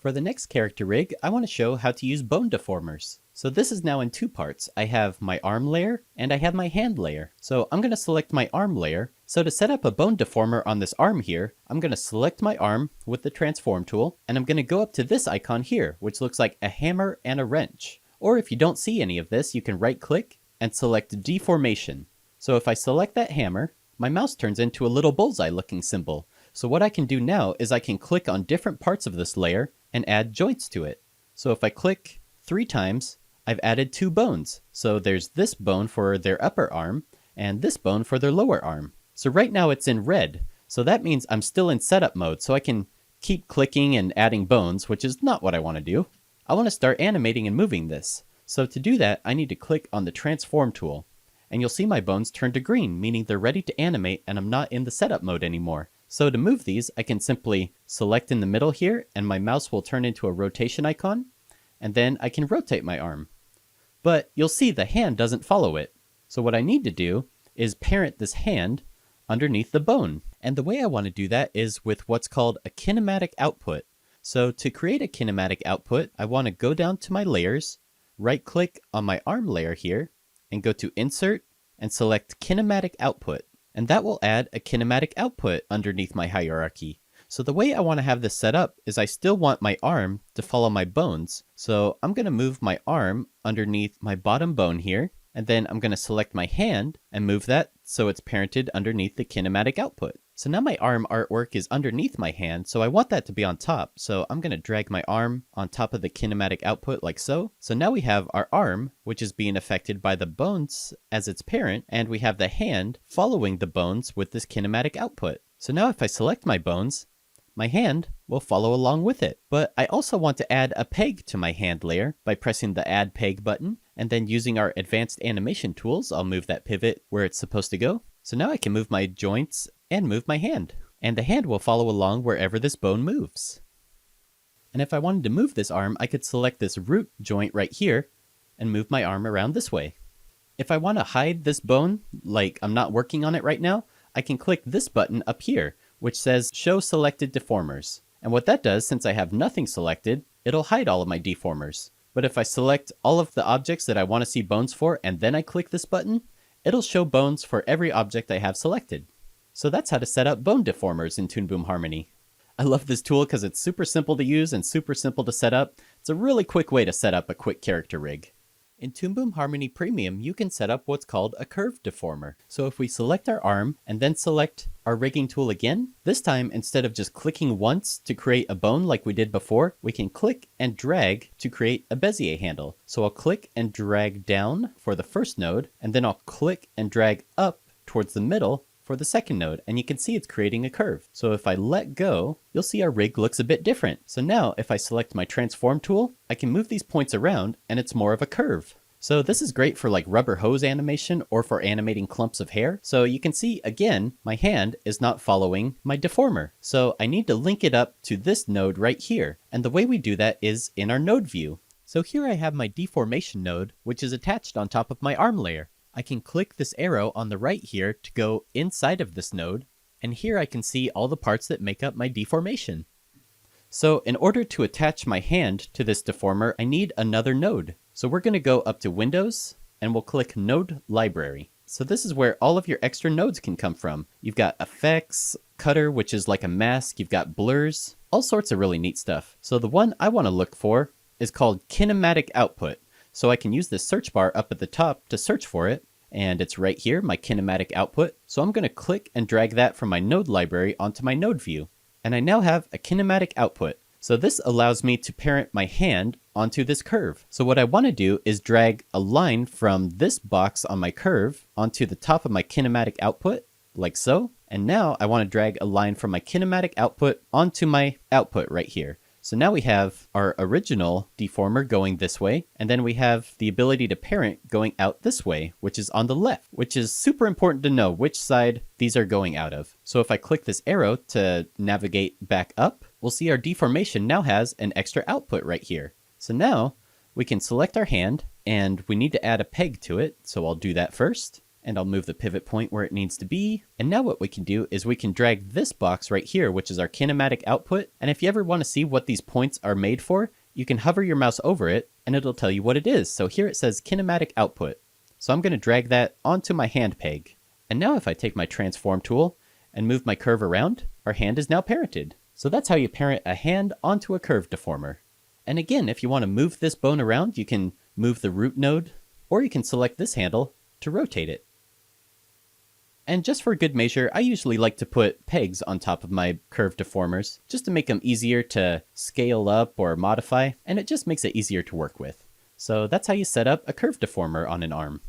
For the next character rig, I want to show how to use bone deformers. So this is now in two parts. I have my arm layer and I have my hand layer. So I'm going to select my arm layer. So to set up a bone deformer on this arm here, I'm going to select my arm with the transform tool, and I'm going to go up to this icon here, which looks like a hammer and a wrench. Or if you don't see any of this, you can right click and select deformation. So if I select that hammer, my mouse turns into a little bullseye looking symbol. So what I can do now is I can click on different parts of this layer and add joints to it. So if I click 3 times, I've added 2 bones. So there's this bone for their upper arm and this bone for their lower arm. So right now it's in red. So that means I'm still in setup mode, so I can keep clicking and adding bones, which is not what I want to do. I want to start animating and moving this. So to do that, I need to click on the transform tool. And you'll see my bones turn to green, meaning they're ready to animate and I'm not in the setup mode anymore. So to move these, I can simply select in the middle here and my mouse will turn into a rotation icon, and then I can rotate my arm. But you'll see the hand doesn't follow it. So what I need to do is parent this hand underneath the bone. And the way I want to do that is with what's called a kinematic output. So to create a kinematic output, I want to go down to my layers, right click on my arm layer here, and go to Insert and select Kinematic Output. And that will add a kinematic output underneath my hierarchy. So the way I want to have this set up is I still want my arm to follow my bones. So I'm going to move my arm underneath my bottom bone here, and then I'm going to select my hand and move that so it's parented underneath the kinematic output. So now my arm artwork is underneath my hand, so I want that to be on top. So I'm going to drag my arm on top of the kinematic output like so. So now we have our arm, which is being affected by the bones as its parent, and we have the hand following the bones with this kinematic output. So now if I select my bones, my hand will follow along with it. But I also want to add a peg to my hand layer by pressing the Add Peg button, and then using our advanced animation tools, I'll move that pivot where it's supposed to go. So now I can move my joints and move my hand. And the hand will follow along wherever this bone moves. And if I wanted to move this arm, I could select this root joint right here and move my arm around this way. If I want to hide this bone, like I'm not working on it right now, I can click this button up here, which says Show Selected Deformers. And what that does, since I have nothing selected, it'll hide all of my deformers. But if I select all of the objects that I want to see bones for, and then I click this button, it'll show bones for every object I have selected. So that's how to set up bone deformers in Toon Boom Harmony. I love this tool because it's super simple to use and super simple to set up. It's a really quick way to set up a quick character rig. In Toon Boom Harmony Premium, you can set up what's called a curve deformer. So if we select our arm and then select our rigging tool again, this time instead of just clicking once to create a bone like we did before, we can click and drag to create a Bezier handle. So I'll click and drag down for the first node, and then I'll click and drag up towards the middle for the second node, and you can see it's creating a curve. So if I let go, you'll see our rig looks a bit different. So now if I select my transform tool, I can move these points around and it's more of a curve. So this is great for like rubber hose animation or for animating clumps of hair. So you can see again, my hand is not following my deformer. So I need to link it up to this node right here. And the way we do that is in our node view. So here I have my deformation node, which is attached on top of my arm layer. I can click this arrow on the right here to go inside of this node, and here I can see all the parts that make up my deformation. So in order to attach my hand to this deformer, I need another node. So we're going to go up to Windows, and we'll click Node Library. So this is where all of your extra nodes can come from. You've got effects, cutter, which is like a mask, you've got blurs, all sorts of really neat stuff. So the one I want to look for is called Kinematic Output. So I can use this search bar up at the top to search for it, and it's right here, my kinematic output. So I'm going to click and drag that from my node library onto my node view. And I now have a kinematic output. So this allows me to parent my hand onto this curve. So what I want to do is drag a line from this box on my curve onto the top of my kinematic output, like so. And now I want to drag a line from my kinematic output onto my output right here. So now we have our original deformer going this way, and then we have the ability to parent going out this way, which is on the left, which is super important to know which side these are going out of. So if I click this arrow to navigate back up, we'll see our deformation now has an extra output right here. So now we can select our hand, and we need to add a peg to it, so I'll do that first. And I'll move the pivot point where it needs to be. And now what we can do is we can drag this box right here, which is our kinematic output. And if you ever want to see what these points are made for, you can hover your mouse over it and it'll tell you what it is. So here it says kinematic output. So I'm going to drag that onto my hand peg. And now if I take my transform tool and move my curve around, our hand is now parented. So that's how you parent a hand onto a curve deformer. And again, if you want to move this bone around, you can move the root node, or you can select this handle to rotate it. And just for good measure, I usually like to put pegs on top of my curve deformers, just to make them easier to scale up or modify, and it just makes it easier to work with. So that's how you set up a curve deformer on an arm.